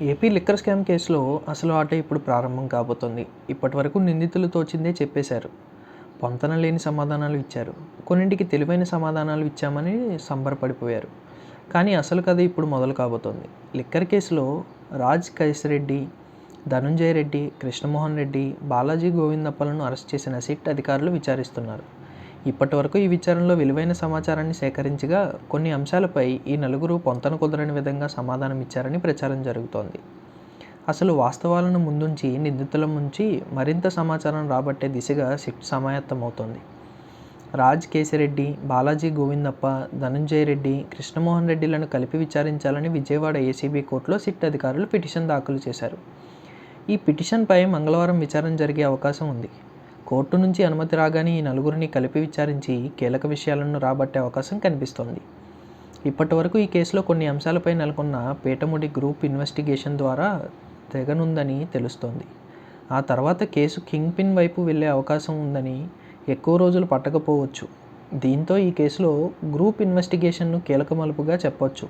AP liquor scam కేసులో అసలు ఆట ఇప్పుడు ప్రారంభం కాబోతోంది. ఇప్పటివరకు నిందితులు తోచిందే చెప్పేశారు. పొంతన లేని సమాధానాలు ఇచ్చారు. కొన్నింటికి తెలివైన సమాధానాలు ఇచ్చామని సంబరపడిపోయారు. కానీ అసలు కథ ఇప్పుడు మొదలు కాబోతోంది. లిక్కర్ కేసులో రాజ్ కైసిరెడ్డి, ధనుంజయ రెడ్డి, కృష్ణమోహన్ రెడ్డి, బాలాజీ గోవిందప్పలను అరెస్ట్ చేసిన సిట్ అధికారులు విచారిస్తున్నారు. ఇప్పటివరకు ఈ విచారణలో విలువైన సమాచారాన్ని సేకరించగా కొన్ని అంశాలపై ఈ నలుగురు పొంతన కుదరని విధంగా సమాధానం ఇచ్చారని ప్రచారం జరుగుతోంది. అసలు వాస్తవాలను ముందుంచి నిందితుల నుంచి మరింత సమాచారం రాబట్టే దిశగా సిట్ సమాయత్తమవుతోంది. రాజ్ కేసిరెడ్డి, బాలాజీ గోవిందప్ప, ధనుంజయ రెడ్డి, కృష్ణమోహన్ రెడ్డిలను కలిపి విచారించాలని విజయవాడ ఏసీబీ కోర్టులో సిట్ అధికారులు పిటిషన్ దాఖలు చేశారు. ఈ పిటిషన్పై మంగళవారం విచారణ జరిగే అవకాశం ఉంది. కోర్టు నుంచి అనుమతి రాగానే ఈ నలుగురిని కలిపి విచారించి కీలక విషయాలను రాబట్టే అవకాశం కనిపిస్తోంది. ఇప్పటి వరకు ఈ కేసులో కొన్ని అంశాలపై నెలకొన్న పీఠముడి గ్రూప్ ఇన్వెస్టిగేషన్ ద్వారా తెగనుందని తెలుస్తోంది. ఆ తర్వాత కేసు కింగ్ పిన్ వైపు వెళ్లే అవకాశం ఉందని, ఎక్కువ రోజులు పట్టకపోవచ్చు. దీంతో ఈ కేసులో గ్రూప్ ఇన్వెస్టిగేషన్ను కీలక మలుపుగా చెప్పొచ్చు.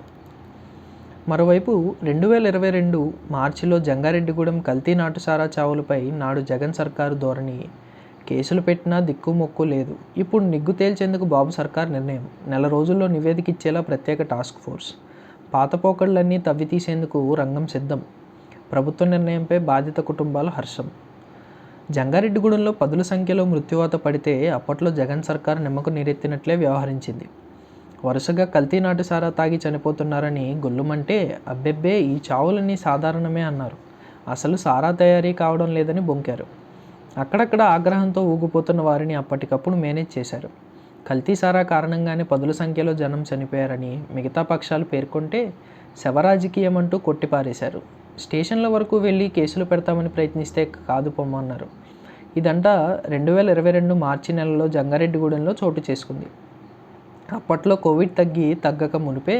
మరోవైపు 2022 మార్చిలో జంగారెడ్డిగూడెం కల్తీ నాటుసారా చావులపై నాడు జగన్ సర్కారు ధోరణి. కేసులు పెట్టినా దిక్కుమొక్కు లేదు. ఇప్పుడు నిగ్గు తేల్చేందుకు బాబు సర్కార్ నిర్ణయం. నెల రోజుల్లో నివేదిక ఇచ్చేలా ప్రత్యేక టాస్క్ ఫోర్స్. పాత పోకడలన్నీ తవ్వి తీసేందుకు రంగం సిద్ధం. ప్రభుత్వ నిర్ణయంపై బాధిత కుటుంబాల హర్షం. జంగారెడ్డిగూడెంలో పదుల సంఖ్యలో మృత్యువాత పడితే అప్పట్లో జగన్ సర్కార్ నిమ్మకు నీరెత్తినట్లే వ్యవహరించింది. వరుసగా కల్తీ నాటుసారా తాగి చనిపోతున్నారని గొల్లుమంటే అబ్బెబ్బే ఈ చావులన్నీ సాధారణమే అన్నారు. అసలు సారా తయారీ కావడం లేదని బొంకారు. అక్కడక్కడ ఆగ్రహంతో ఊగిపోతున్న వారిని అప్పటికప్పుడు మేనేజ్ చేశారు. కల్తీ సారా కారణంగానే పదుల సంఖ్యలో జనం చనిపోయారని మిగతా పక్షాలు పేర్కొంటే శవరాజకీయం అంటూ కొట్టిపారేశారు. స్టేషన్ల వరకు వెళ్ళి కేసులు పెడతామని ప్రయత్నిస్తే కాదు పొమ్మన్నారు. ఇదంతా 2022 మార్చి నెలలో జంగారెడ్డిగూడెంలో చోటు చేసుకుంది. అప్పట్లో కోవిడ్ తగ్గక మునిపే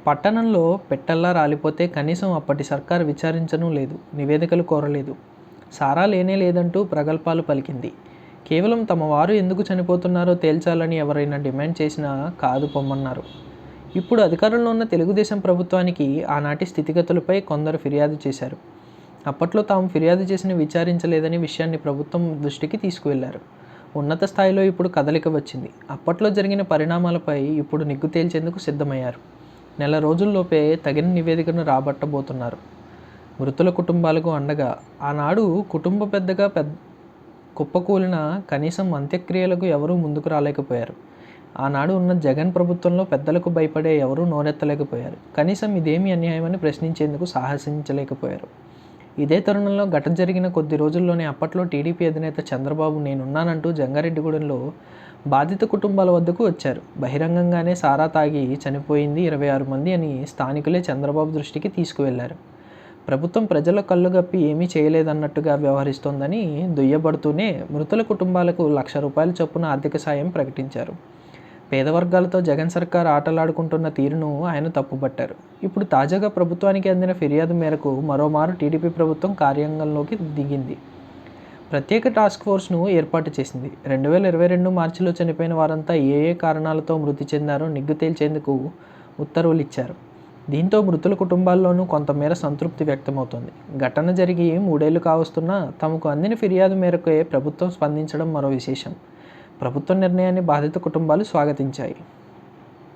పట్టణంలో పెట్టల్లా రాలిపోతే కనీసం అప్పటి సర్కారు విచారించనూ లేదు, నివేదికలు కోరలేదు. సారా లేనే లేదంటూ ప్రగల్భాలు పలికింది. కేవలం తమ వారు ఎందుకు చనిపోతున్నారో తేల్చాలని ఎవరైనా డిమాండ్ చేసినా కాదు పొమ్మన్నారు. ఇప్పుడు అధికారంలో ఉన్న తెలుగుదేశం ప్రభుత్వానికి ఆనాటి స్థితిగతులపై కొందరు ఫిర్యాదు చేశారు. అప్పట్లో తాము ఫిర్యాదు చేసిన విచారించలేదని విషయాన్ని ప్రభుత్వం దృష్టికి తీసుకువెళ్లారు. ఉన్నత స్థాయిలో ఇప్పుడు కదలిక వచ్చింది. అప్పట్లో జరిగిన పరిణామాలపై ఇప్పుడు నిగ్గు తేల్చేందుకు సిద్ధమయ్యారు. నెల రోజుల్లోపే తగిన నివేదికను రాబట్టబోతున్నారు. మృతుల కుటుంబాలకు అండగా ఆనాడు కుటుంబ పెద్దగా కుప్పకూలిన కనీసం అంత్యక్రియలకు ఎవరూ ముందుకు రాలేకపోయారు. ఆనాడు ఉన్న జగన్ ప్రభుత్వంలో పెద్దలకు భయపడే ఎవరూ నోరెత్తలేకపోయారు. కనీసం ఇదేమి అన్యాయమని ప్రశ్నించేందుకు సాహసించలేకపోయారు. ఇదే తరుణంలో జరిగిన కొద్ది రోజుల్లోనే అప్పట్లో టీడీపీ అధినేత చంద్రబాబు నేనున్నానంటూ జంగారెడ్డిగూడెంలో బాధిత కుటుంబాల వద్దకు వచ్చారు. బహిరంగంగానే సారా తాగి చనిపోయింది 26 మంది అని స్థానికులే చంద్రబాబు దృష్టికి తీసుకువెళ్లారు. ప్రభుత్వం ప్రజల కళ్ళుగప్పి ఏమీ చేయలేదన్నట్టుగా వ్యవహరిస్తోందని దుయ్యబడుతూనే మృతుల కుటుంబాలకు ₹1,00,000 చొప్పున ఆర్థిక సాయం ప్రకటించారు. పేద వర్గాలతో జగన్ సర్కార్ ఆటలాడుకుంటున్న తీరును ఆయన తప్పుబట్టారు. ఇప్పుడు తాజాగా ప్రభుత్వానికి అందిన ఫిర్యాదు మేరకు మరోమారు టీడీపీ ప్రభుత్వం కార్యాంగంలోకి దిగింది. ప్రత్యేక టాస్క్ ఫోర్స్ను ఏర్పాటు చేసింది. 2022 మార్చిలో చనిపోయిన వారంతా ఏ కారణాలతో మృతి చెందారో నిగ్గు తేల్చేందుకు ఉత్తర్వులు ఇచ్చారు. దీంతో మృతుల కుటుంబాల్లోనూ కొంతమేర సంతృప్తి వ్యక్తమవుతోంది. ఘటన జరిగి 3 ఏళ్లు కావస్తున్నా తమకు అందిన ఫిర్యాదు మేరకే ప్రభుత్వం స్పందించడం మరో విశేషం. ప్రభుత్వ నిర్ణయాన్ని బాధిత కుటుంబాలు స్వాగతించాయి.